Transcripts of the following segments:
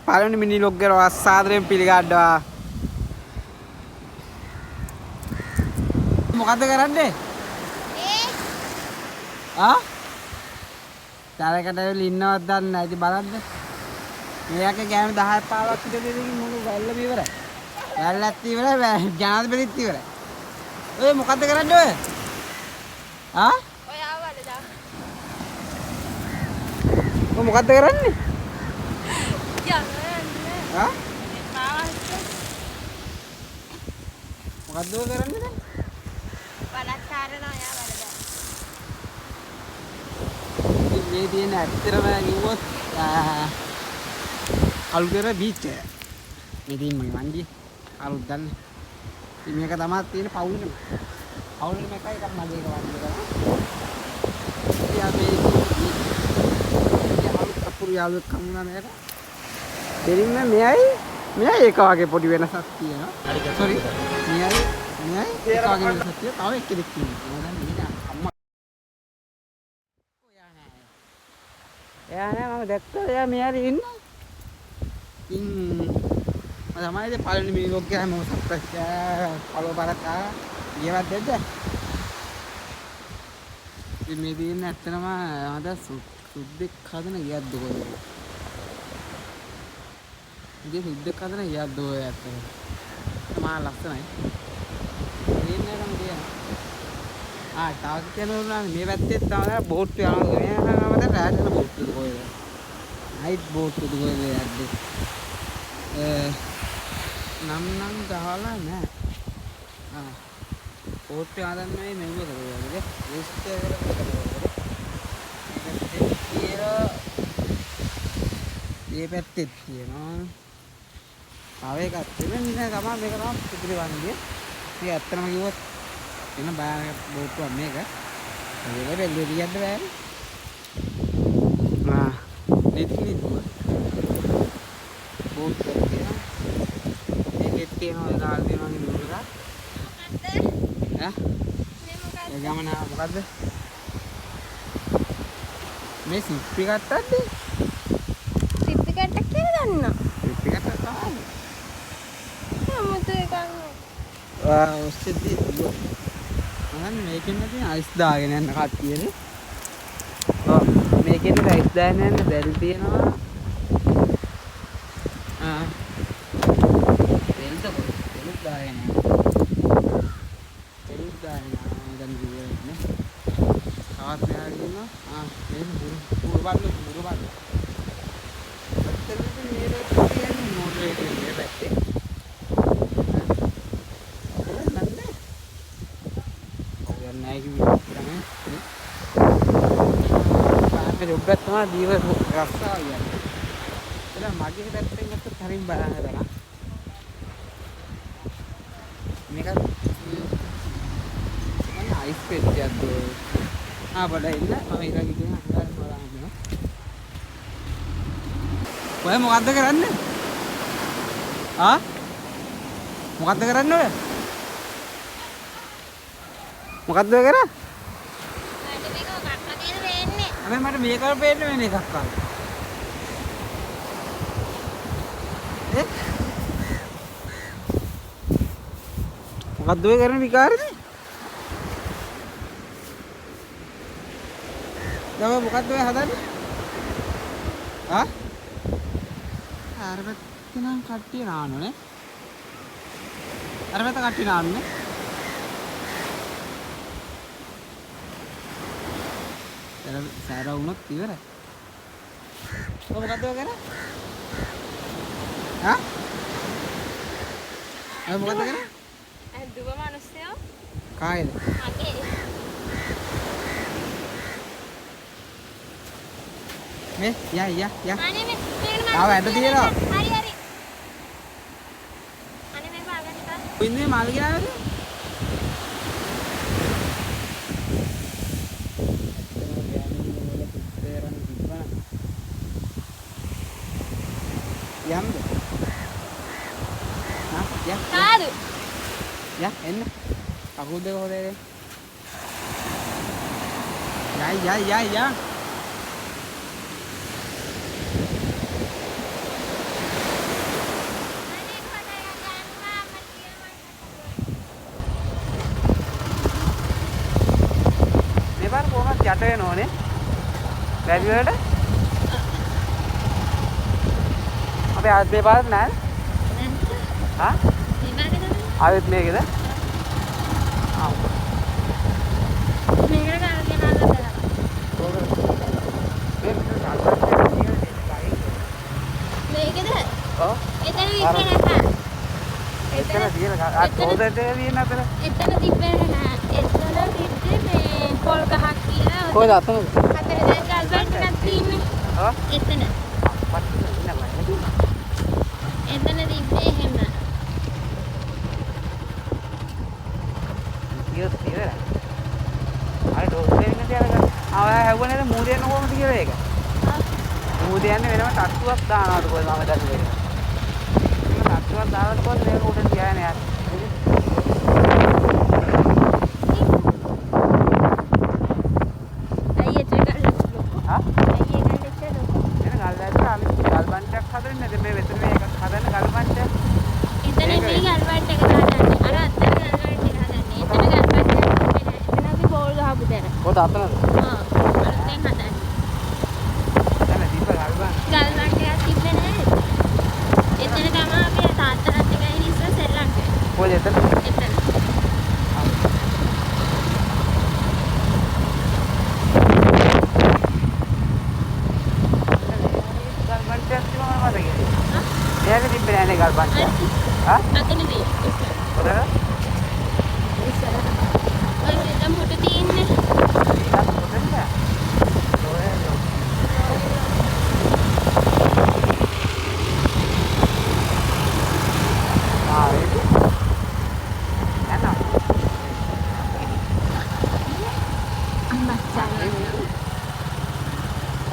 පළවෙනි මිනි ලොග් එක සාදරයෙන් පිළිගන්නවා. මොකද්ද කරන්නේ? තරකට ඇවිල්ලා ඉන්නවත් දන්නේ නැහැ. ඉතින් බලන්න. මෙයාගේ ගෑනු 10ක් 15ක් විතර දෙකින් මොකද වැල්ලම ඉවරයි. වැල්ලත් ඉවරයි, ජනාධිපතිත් ඉවරයි. ඔය මොකද්ද කරන්නේ ඔය? ඔය ආවද දැන්? ඔය මොකද්ද කරන්නේ? යන්නේ. මොකද්ද ඔය කරන්නේ දැන්? බලත්තරනවා යා වල දැන්. මේ තියෙන ඇත්තටම කිව්වොත් අලුතෙර බීච් එක. මේ තියෙන මගේ වංගිය අලුත් ගන්න. ඉතින් මේක තමයි තියෙන පවුලෙම. පවුලෙම එකයි එකක් මගේ එක වංගිය තමයි. ඉතින් අපි අලුත් අපුරු යාළුවෙක් හම්බුනා නේද? දෙලින්ම මෙයයි ඒක වගේ පොඩි වෙනසක් තියෙනවා. සෝරි. මෙයයි ඒක වගේ වෙනසක් තියෙනවා. තව එක්කෙනෙක් ඉන්නවා. එයා නෑ මම දැක්කා එයා මෙයාට ඉන්නවා. ඉතින් මම තමයි ඉතින් පළවෙනි මිනි ලොග් එක හැමෝම සබ්ස්ක්‍රයිබ් කරලා ෆලෝ කරලා ගියවත් දෙද්ද. ඉතින් මේ තියෙන ඇත්තටම අද සුද්දෙක් හදන ගියක්ද කොහෙද? ඉතින් සුද්දෙක් හදන ගියක්ද ඔය ඇත්තටම. මා ලස්සනයි. දෙන්නේ නම් දෙනවා. තව කෙනෙකුට මේ පැත්තේ තමයි බෝට් යනවා. මෙයාම දැන් රාජන බෝට් එක කොහෙද? නයිට් බෝට් එක කොහෙද යන්නේ? නම් ගහලා නෑ. බෝට් එක හදන්නේ මෙව කරේ. වෙස්ට් එකට මේ පැත්තේ තියෙනවා. තව එකක් තිබෙන්නේ ගම මේක තමයි පිටිරි වංගිය. ඉතින් ඇත්තම කිව්වොත් එන බාරක බෝට්ටුවක් මේක. මේක බැලුවේ කියන්න බෑනේ. නෙත්නි බෝට් එක තියෙනවා. මේකෙත් තියෙනවා ඒ කාල් තියෙනවා වගේ නූල් එකක්. මොකද්ද? මේ මොකද්ද? ඒ ගමන මොකද්ද? මේ සිප්පි කට්ටක්ද? සිප්පි කට්ටක් කියලා දන්නා. සිප්පි කට්ටක් තමයි. මොකද ඒක ඔස්සේදී මම මේකෙන් නැති අයිස් දාගෙන යන්න කට්ටියනේ. ඔව් මේකෙන් අයිස් දාගෙන යන්න දැල් තියෙනවා. දෙල් දාගෙන යන්න. දෙල් දාගෙන යන්න දැන් ඉන්නේ. තවත් මෙහා ඉන්නවා. මේක පුරු බලන්න. ඇත්තටම මේ රෝඩ් කියන්නේ මොඩරේට් එකේ පැත්තේ. ඔබත් තමයි දීව රස්සාව කියන්නේ. එතන මගේ පැත්තෙන් ගත්තොත් හරින් බලන්න තරම්. මේක මම අයිස් පෙට්ටියක් දෝ. බඩ ඉන්න මම ඊළඟ ඉතින් අහලා බලන්න. ඔය මොකද්ද කරන්නේ? මොකද්ද කරන්නේ ඔය? මොකද්ද ඔය කරන්නේ? අනේ මට මේක පේන්න වෙන එකක් ආවා. මොකද්ද ඔය කරන විකාරනේ? දැන් මොකද්ද ඔය හදන්නේ? අර පැත්තේ නම් කට්ටිය නානෝනේ. අර පැත්ත කට්ටිය නාන්නේ. සෑර වුණොත් ඉවරයි. ඔය මොකද්ද ඔය කරන්නේ? ඔය මොකද්ද කරන්නේ? දුව මිනිස්සයෝ. කායේද? මගේ. මේ යා. අනේ මේ ආව ඇද තියෙනවා. හරි. අනේ මේ පාගන්න ඉතින්. ඉන්නේ මාළු ගියාවද? යම්ද? කාරු. එන්න. කකුල් දෙක හොදේ. යයි. වෙනෝනේ. වැඩි වලට. අපේ ආත් මේ පාරක් නෑ. හා? ආයෙත් මේකද? ආ. මේකට ගාලා දාලා. මේකද? ඔව්. එතන ඉන්නේ නැහැ. එතන තියෙන කොහෙද තියෙන අතර? එතන තිබ්බේ නැහැ. එතන තිබ්බේ මේ පොල් ගහක් කියලා. කොහෙද අතනද? අතන දැන් ගල් බන්ට් එකක් තියෙන්නේ. ඔව්. එතන. එතන තිබ්බේ එහෙම. කියොත් ඉවරයි. අර ඩෝස් දෙන්න තියලා ආව හැවුවනේ මූද යන්න කොහොමද කියලා ඒක. මූද යන්නේ වෙනම ටට්ටුවක් දානවාද කොහෙද මම දැක්කේ. ඒක ටට්ටුවක් දාලා කොහොමද මේක උඩ තියාගෙන යන්නේ. අයියේ චෙකල් ලොකු. හා? අයියේ ගල් එක්ක ලොකු. එන ගල් ඇද්දලා අපි ගල් බන්ටයක් හදන්නේ නැද මේ වෙතන මේ එකක් හදන්න ගල් බන්ටයක්. එතන මේ ගල් බන්ට් එක හදන්නේ. අර අතන ගල් බන්ට් එක හදන්නේ. එතන ගල් බන්ට් එක හදන්නේ. එතන අපි පොල් ගහපු තැන. කොහෙද අතනද? ආ. අලුතෙන් හදන්නේ. එතන දීප ගල් බන්ට්. ගල් බන්ට් එකක් තිබ්බේ නැහැ. එතන තමයි අපි තාත්තලත් එකයි ඉස්සර සෙල්ලම් කරේ. කොහෙද එතන? එතන. ගල් බන්ටයක් තිබුණා මම මතකයි. එයාගේ තිබ්බේ නෑනේ ගල් බන්ටයක්. හා? අතනදී. කොහෙද? ඉස්සර. ඔය දෙතම් හොට තියෙන්නේ.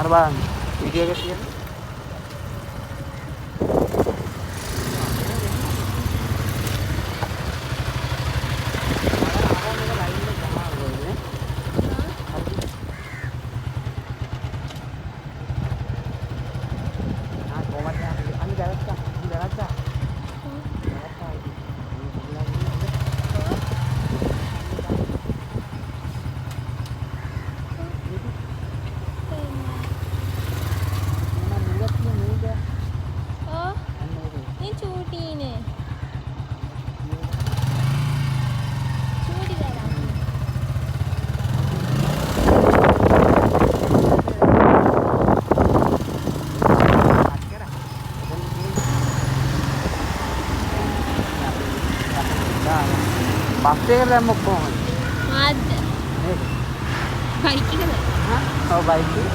අර බලන්න වීඩියෝ එකක් තියෙනවා. බස් එකේ දැම්මොත් කොහොමද? මාත් මේක. බයික් එකද? හා? ඔව් බයික් එක.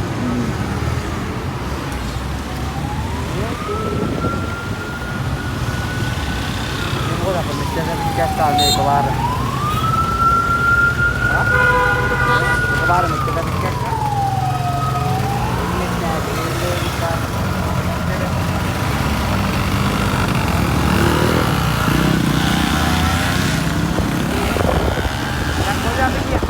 මොකද අපේ මෙච්චර ටිකක් ආන්නේ එකපාර. හා? එකපාර මෙච්චර ටිකක් ආ. ඉන්නේ නැහැ ඒක.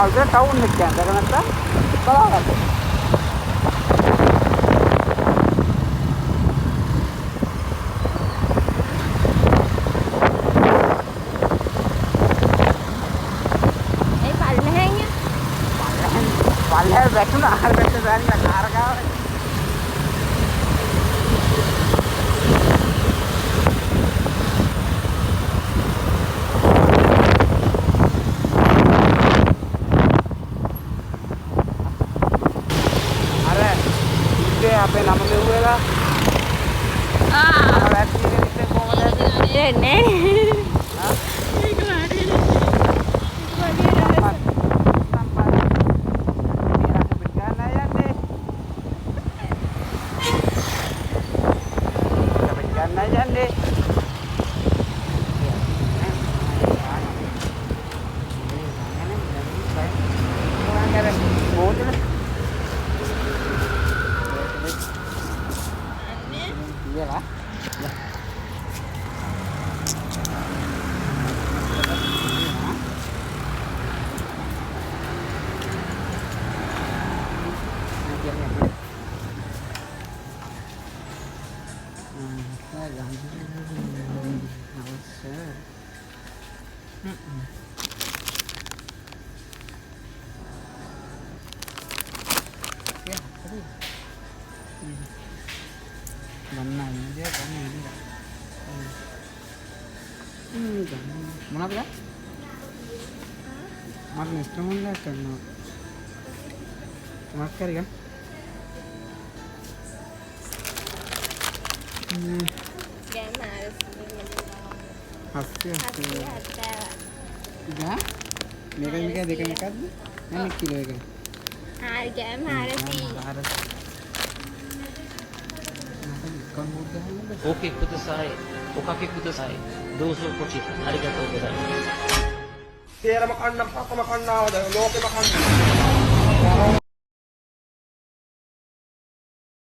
අල්ග ටවුන් එක කියන්නේ. දැක නැත්තම් බලාගන්න. පල්ලෙහාට වැටුණා. අර පැත්තට දාලා කාර ගාව. අර ඉතින් අපේ නම මෙව්වලා වැට්ටියේ ඉතින් කොහමද එන්නේ හා ඒක වාඩි මොනවද? මට ඉන්ස්ට්‍රුමන්ට් එකක් කරනවා. මොකක් කරේ ගන්න? මේක දෙක එකක්ද? නැත්නම් කිලෝ එකද? ආර ගෑම ආරසි Oke kudasai. Okake kudasai. Dozo kochita. Arigatou gozaimasu. තේරම කන්න පතම කන්නාවද ලෝකෙම කන්න